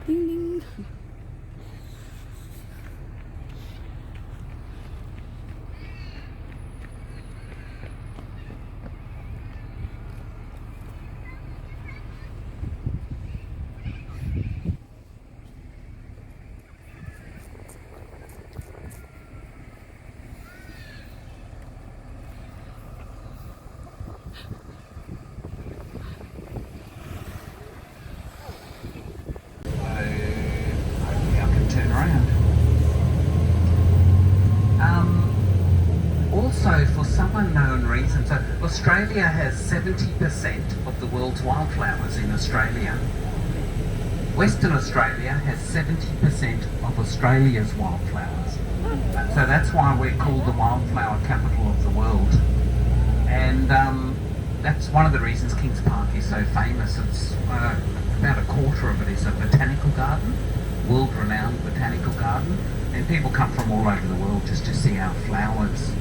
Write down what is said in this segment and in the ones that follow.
Ding ding. Hopefully I can turn around. Also, for some unknown reason, so Australia has 70% of the world's wildflowers in Australia. Western Australia has 70% of Australia's wildflowers. So that's why we're called the wildflower capital of the world. And that's one of the reasons Kings Park is so famous. It's about a quarter of it is a botanical garden, world-renowned botanical garden, and people come from all over the world just to see our flowers.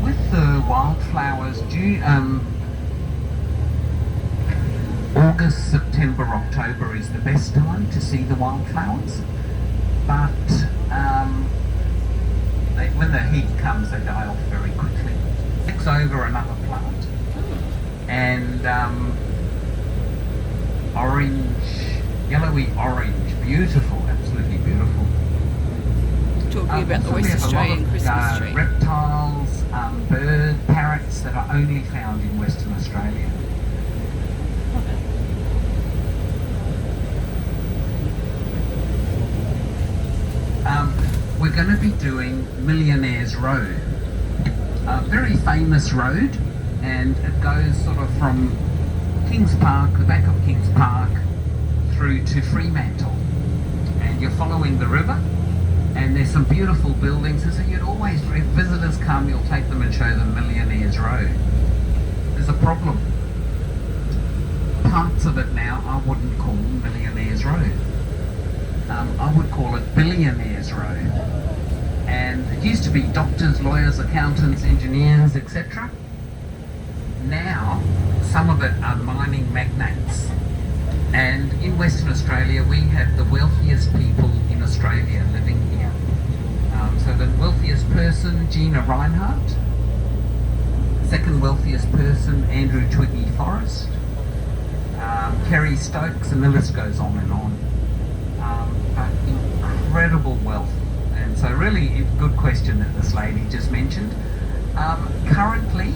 With the wildflowers, August, September, October is the best time to see the wildflowers, but when the heat comes, they die off very quickly. Takes over another plant, and orange, yellowy orange, beautiful, absolutely beautiful. Talking about the West Australian Christmas tree. Reptiles, bird parrots that are only found in Western Australia. We're going to be doing Millionaires Road, a very famous road, and it goes sort of from Kings Park, the back of Kings Park, through to Fremantle, and you're following the river, and there's some beautiful buildings, and so you'd always, if visitors come, you'll take them and show them Millionaires Road. There's a problem. Parts of it now I wouldn't call Millionaires Road. I would call it Billionaires Road. And it used to be doctors, lawyers, accountants, engineers, etc. Now, some of it are mining magnates. And in Western Australia, we have the wealthiest people in Australia living here. So the wealthiest person, Gina Reinhardt. Second wealthiest person, Andrew Twiggy Forrest. Kerry Stokes, and the list goes on and on. Incredible wealth. And so really a good question that this lady just mentioned. Currently,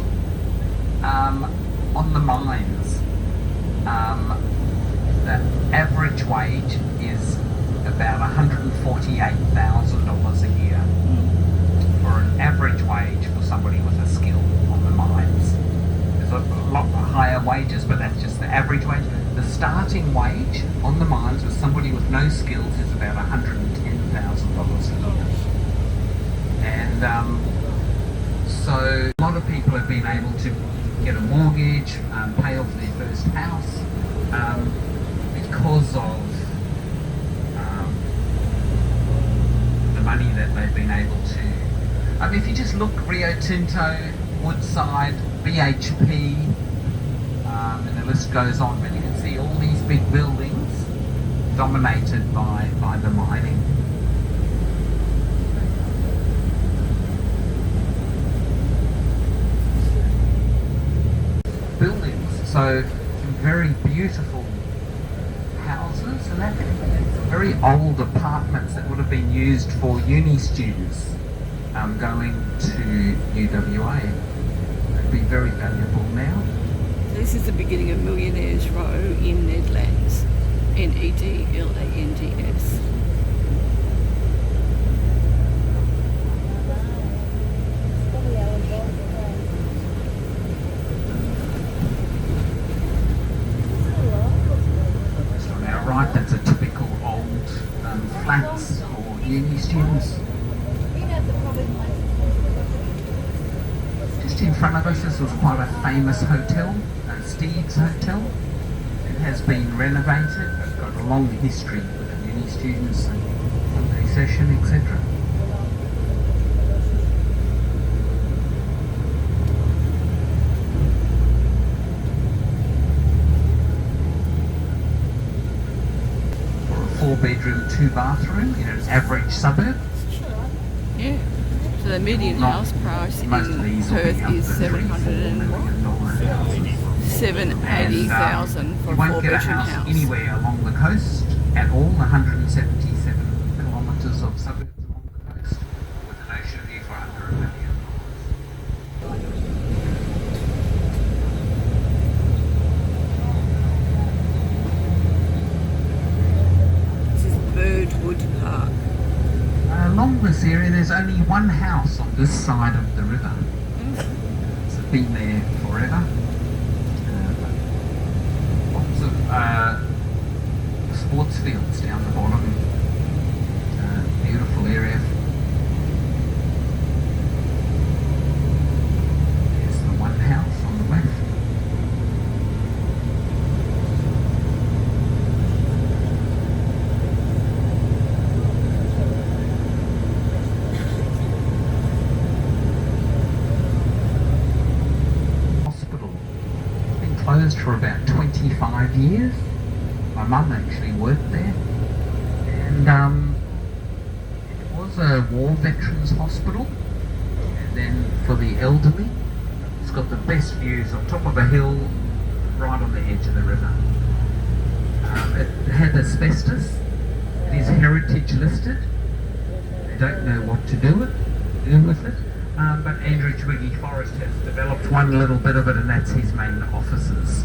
on the mines, the average wage is about $148,000 a year for an average wage for somebody with a skill on the mines. There's a lot higher wages, but that's just the average wage. The starting wage on the mines with somebody with no skills is about $110,000 a year. And so a lot of people have been able to get a mortgage, pay off their first house, because of the money that they've been able to. If you just look, Rio Tinto, Woodside, BHP, and the list goes on, but you can see all these big buildings dominated by the mining. Buildings, so some very beautiful houses, and that very old apartments that would have been used for uni students going to UWA. They'd be very valuable now. This is the beginning of Millionaires Row in Nedlands. Nedlands. So on our right, that's a typical old flats for uni students. Just in front of us, this was quite a famous hotel, Steve's Hotel. It has been renovated. It's got a long history with uni students and Sunday session, etc. 4-bedroom, 2-bathroom in an average suburb. Yeah. So the median Not- house price in Most of these will be Perth up is to $3-4 million houses. $780,000 for you a won't get a 4-bedroom house house. anywhere along the coast at all. 177 kilometres of suburbs along the coast with an ocean view for under $1 million. This is Birdwood Park. Along this area, there's only one house on this side of the river. It's been there forever. Lots of sports fields down the bottom. Beautiful area. There's the one house on the left. Hospital. Been closed for about 25 years. My mum actually worked there. And it was a war veterans hospital. And then for the elderly, it's got the best views on top of a hill right on the edge of the river. It had asbestos. It is heritage listed. They don't know what to do with it. But Andrew Twiggy Forrest has developed one little bit of it, and that's his main offices.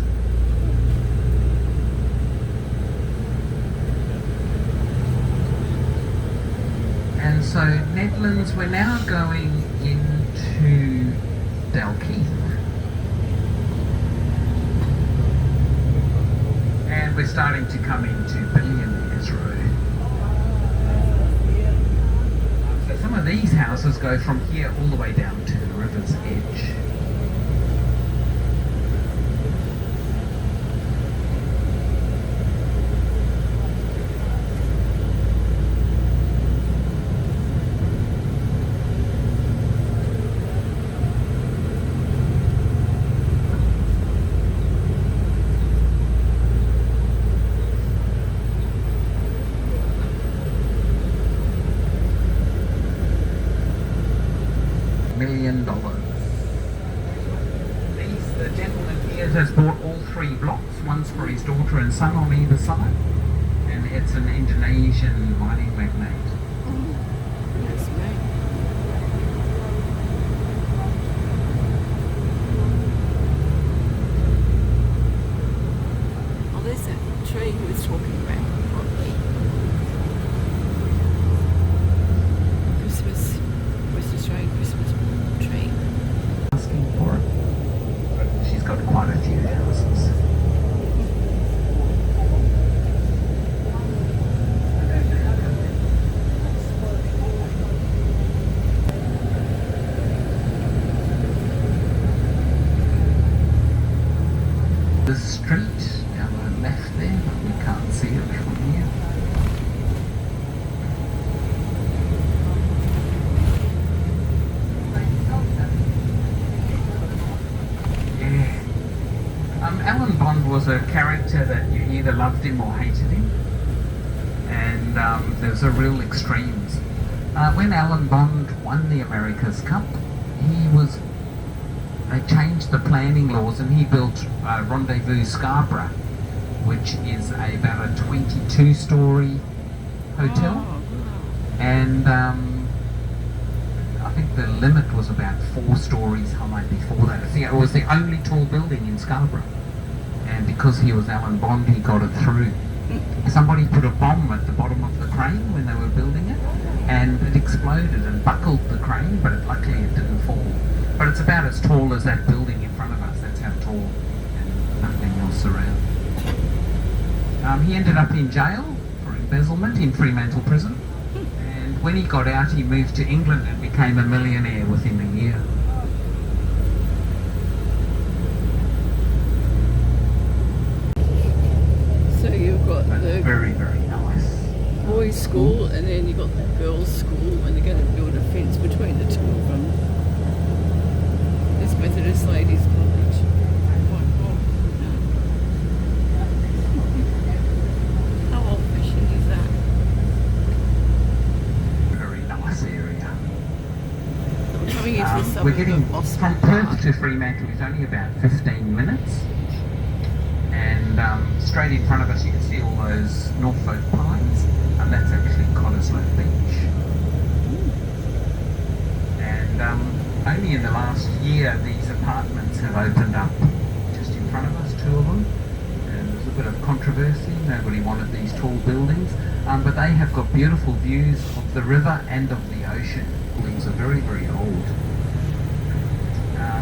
And so Nedlands, we're now going into Dalkeith. And we're starting to come into Billionaires Road. So some of these houses go from here all the way down to the river's edge. $1 million. The gentleman here has bought all 3 blocks. One's for his daughter and son on either side. And it's an Indonesian mining magnate. That's right. Oh, there's that tree he was talking about. Christmas, West Australian Christmas tree. Asking for it. But she's got quite a few houses. The street down the left there, but we can't see it from here. Yeah. Alan Bond was a character that you either loved him or hated him. And there's a real extremes. When Alan Bond won the America's Cup, they changed the planning laws and he built Rendezvous Scarborough, which is about a 22-storey hotel. Oh, And I think the limit was about 4 stories high before that. I think it was the only tall building in Scarborough. And because he was Alan Bond, he got it through. Somebody put a bomb at the bottom of the crane when they were building it, and it exploded and buckled the crane, but luckily it didn't fall. But it's about as tall as that building in front of us. That's how tall, and nothing else around. He ended up in jail for embezzlement in Fremantle prison. And when he got out, he moved to England and became a millionaire within a year. so you've got But the very, very nice. boys' school and then you've got the girls' school, and they're going to build a fence between the two of them. This Methodist Ladies College. How old fashioned is that? the suburb We're getting of Osprey from Park. Perth to Fremantle is only about 15 minutes. And straight in front of us you can see all those Norfolk pines, and that's actually Cottesloe Beach. And only in the last year these apartments have opened up just in front of us, 2 of them. And there's a bit of controversy, nobody wanted these tall buildings, but they have got beautiful views of the river and of the ocean. Buildings are very, very old.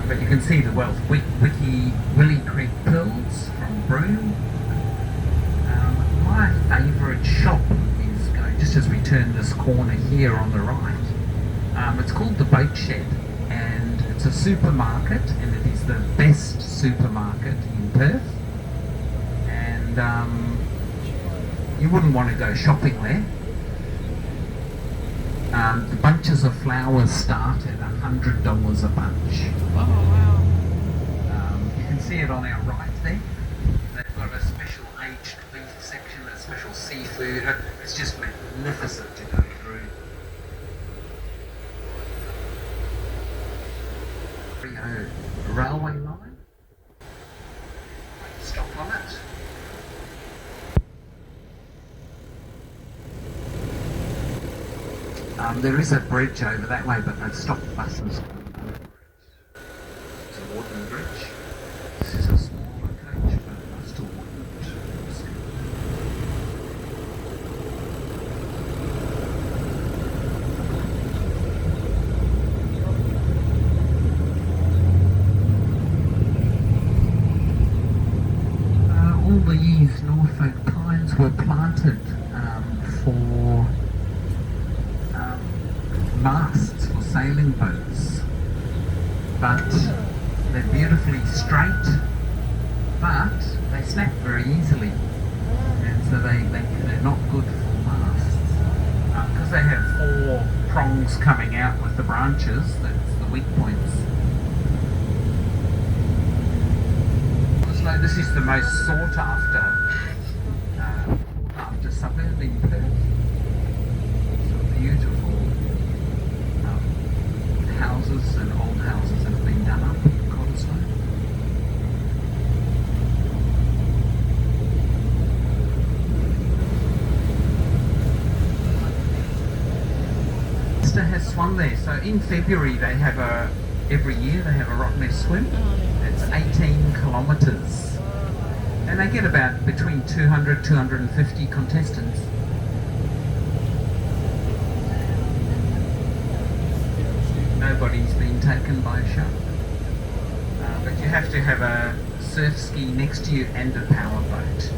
But you can see the wealth. Willie Creek Pearls from Broome. My favourite shop is going just as we turn this corner here on the right. It's called the Boat Shed, and it's a supermarket, and it is the best supermarket in Perth. And you wouldn't want to go shopping there. The bunches of flowers start at $100 a bunch. Oh, wow. You can see it on our right there. They've got a special aged beef section, a special seafood. It's just magnificent to go through. Rio railway line. Stop on it. There is a bridge over that way, but they've stopped buses. It's a wooden bridge. This is a smaller coach, but I still wouldn't. All these Norfolk pines were planted for masts for sailing boats, but they're beautifully straight, but they snap very easily, and so they're not good for masts because they have 4 prongs coming out with the branches. That's the weak points. This is the most sought after suburb in Perth. So beautiful houses and old houses have been done up in Cottesloe. Sister has swum there. So in February they have every year they have a rock mess swim. It's 18 kilometres. And they get about between 200, 250 contestants. Nobody's been taken by a shark. But you have to have a surf ski next to you and a power boat.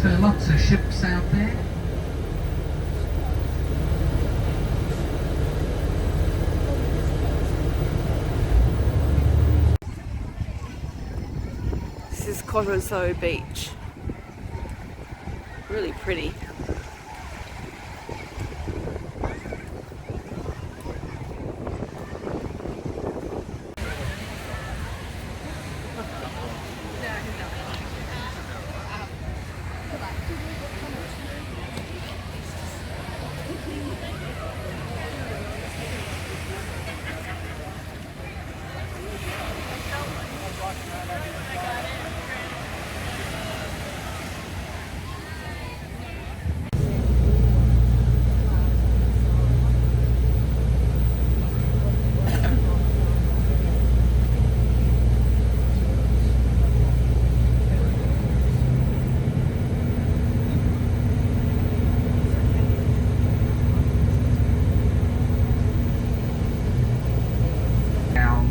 So lots of ships out there. This is Cottesloe Beach. Really pretty.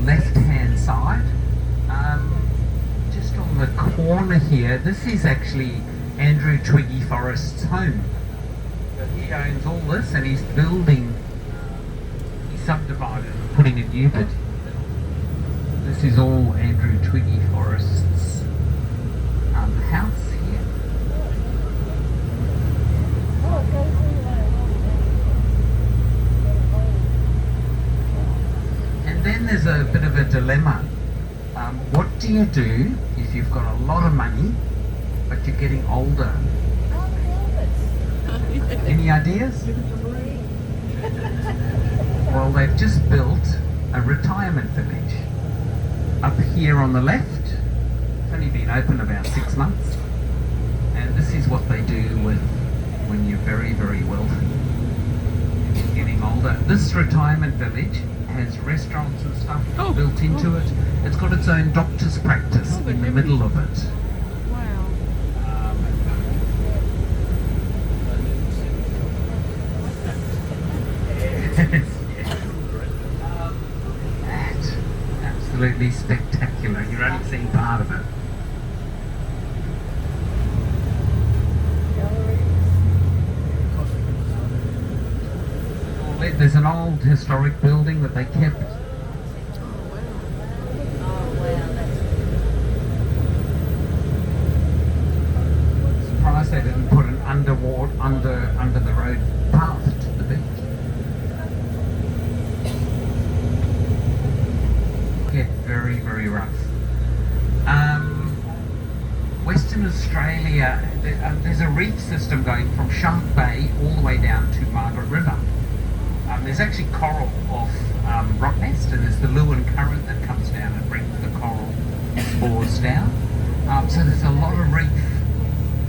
Left-hand side, just on the corner here, this is actually Andrew Twiggy Forrest's home. So he owns all this, and he's building, he subdivided and putting a new bit. This is all Andrew Twiggy Forrest's house here. And then there's a bit of a dilemma. What do you do if you've got a lot of money, but you're getting older? Any ideas? Well, they've just built a retirement village up here on the left. It's only been open about 6 months, and this is what they do with when you're very, very wealthy and you're getting older. This retirement village has restaurants and stuff built into it. It's got its own doctor's practice in the middle of it. Wow. That's absolutely spectacular. You're only seeing part of it. There's an old historic building that they kept. Surprised they didn't put an under the road path to the beach. Get very, very rough. Western Australia, there's a reef system going from Shark Bay all the way down to Margaret River. There's actually coral off Rottnest, and there's the Lewin Current that comes down and brings the coral spores down. So there's a lot of reef,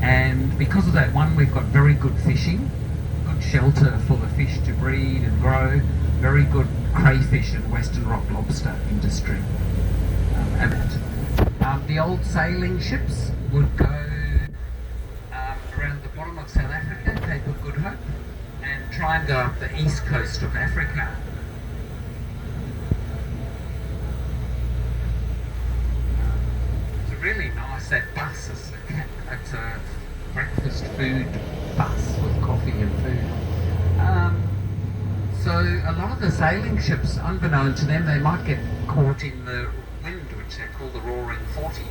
and because of that, one, we've got very good fishing, good shelter for the fish to breed and grow, very good crayfish and western rock lobster industry. The old sailing ships would go around the bottom of South Africa, Cape of Good Hope, and try and go up the east coast of Africa. It's really nice, that bus. It's a breakfast food bus with coffee and food. So a lot of the sailing ships, unbeknown to them, they might get caught in the wind, which they call the Roaring 40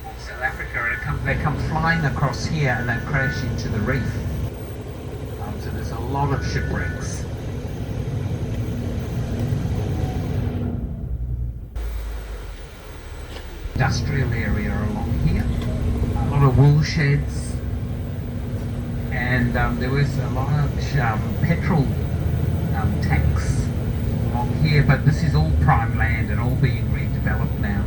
of South Africa, and they come flying across here and they crash into the reef. So there's a lot of shipwrecks. Industrial area along here, a lot of wool sheds, and there was a large petrol tanks along here, but this is all prime land and all being redeveloped now.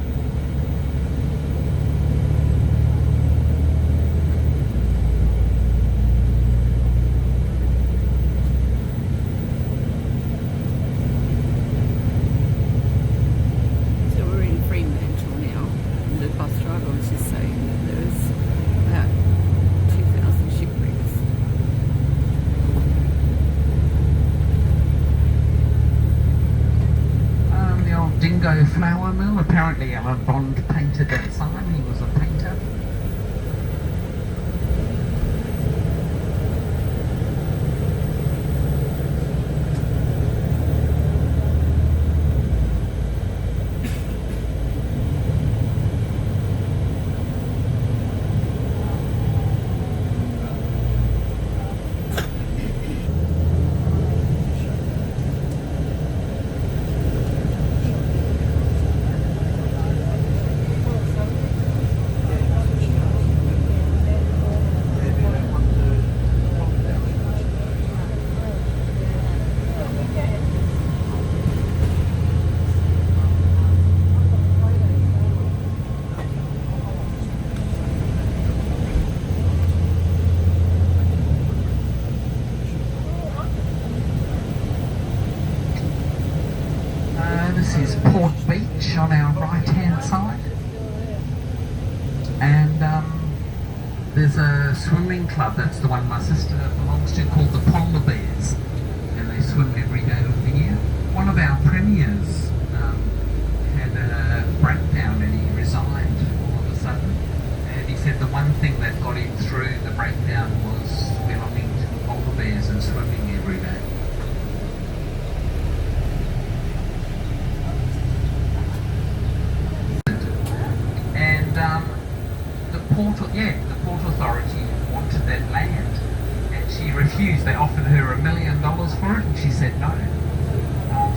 Flour mill. Apparently Alan Bond painted that sign. He was a painter. This is Port Beach on our right hand side, and there's a swimming club, that's the one my sister belongs to, called the Polar Bears, and they swim every day of the year. One of our premiers had a breakdown and he resigned all of a sudden, and he said the one thing that got him through the breakdown was belonging to the Polar Bears and swimming every day. The Port Authority wanted that land, and she refused. They offered her $1 million for it, and she said no.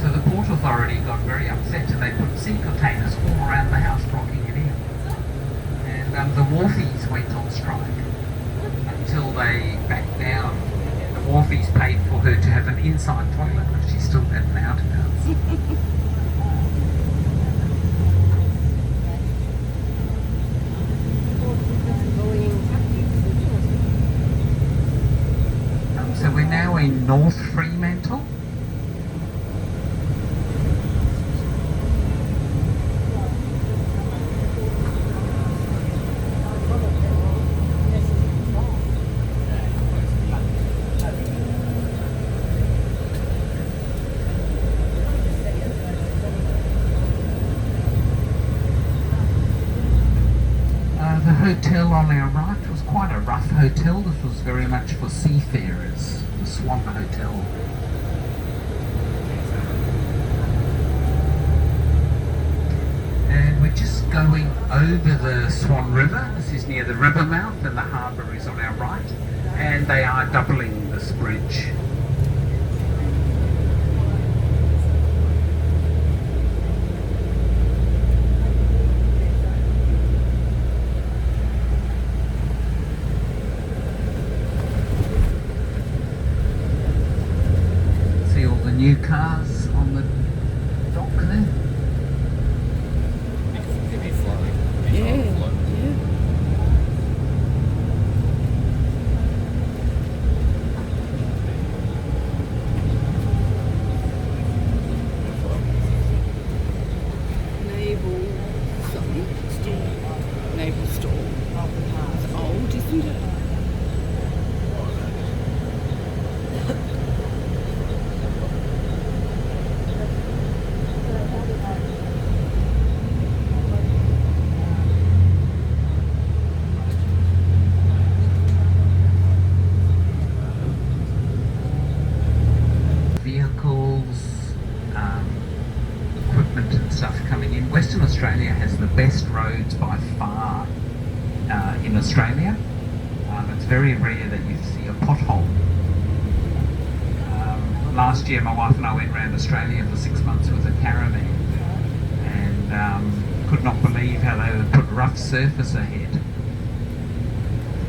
So the Port Authority got very upset North Fremantle. The hotel on our right was quite a rough hotel. This was very much for seafarers, the Swan Hotel. And we're just going over the Swan River. This is near the river mouth and the harbour is on our right. And they are doubling this bridge. New cars on the dock there. Yeah. Naval something store. Naval store. It's old, isn't it? Equipment and stuff coming in. Western Australia has the best roads by far in Australia. It's very rare that you see a pothole. Last year my wife and I went around Australia for 6 months with a caravan and could not believe how they would put rough surface ahead.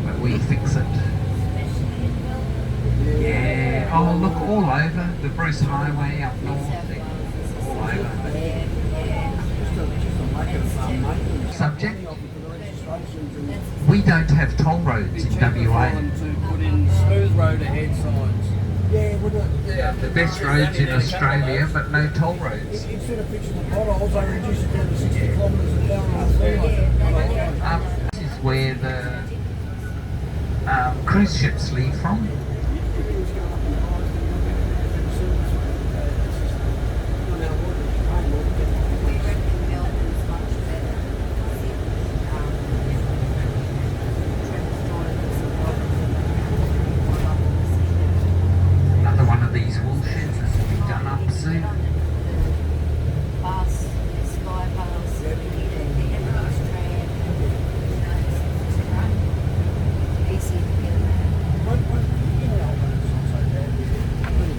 But we fix it. Yeah, oh look, all over the Bruce Highway up north, all over. Subject, we don't have toll roads in WA. To put in smooth road ahead signs. Yeah, the best roads in Australia, but no toll roads. Instead of fixing the potholes, they reduce it down to 60 kilometres an hour on the freeway. This is where the cruise ships leave from. Another one of these wool sheds has to be done up soon.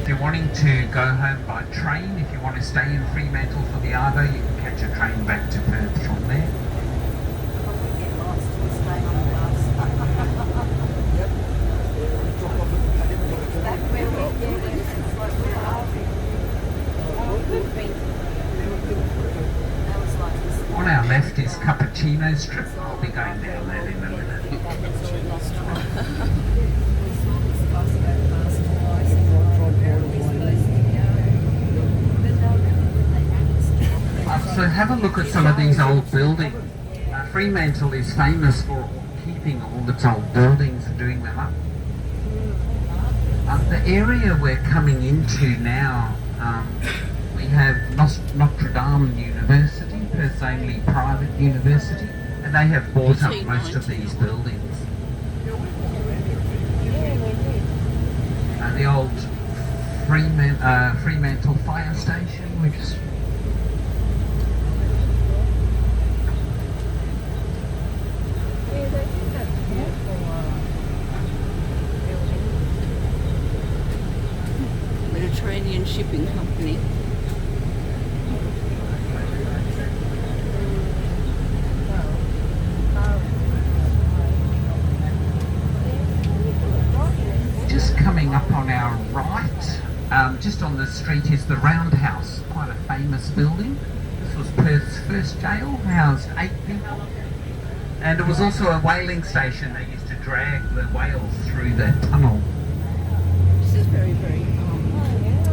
If you're wanting to go home by train, if you want to stay in Fremantle for the Arvo, you can catch a train back to Perth from there. On our left is Cappuccino Strip. I'll be going down there in a minute. So have a look at some of these old buildings. Fremantle is famous for keeping all its old buildings and doing them up. The area we're coming into now, we have Notre Dame University, Perth's only private university, and they have bought up most of these buildings. The old Fremantle fire station, which is Mediterranean Shipping Company. just coming up on our right, just on the street is the Roundhouse, quite a famous building. This was Perth's first jail, housed 8 people. And it was also a whaling station. They used to drag the whales through that tunnel. This is very very, very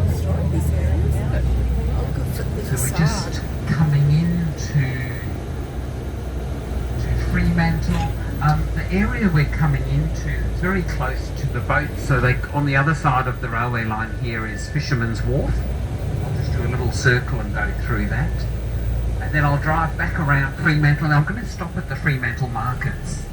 historic, this area, isn't it? Oh, look at the So we're facade. just coming into Fremantle. The area we're coming into is very close to the boat. So on the other side of the railway line here is Fisherman's Wharf. I'll just do a little circle and go through that. And then I'll drive back around Fremantle. And I'm going to stop at the Fremantle markets.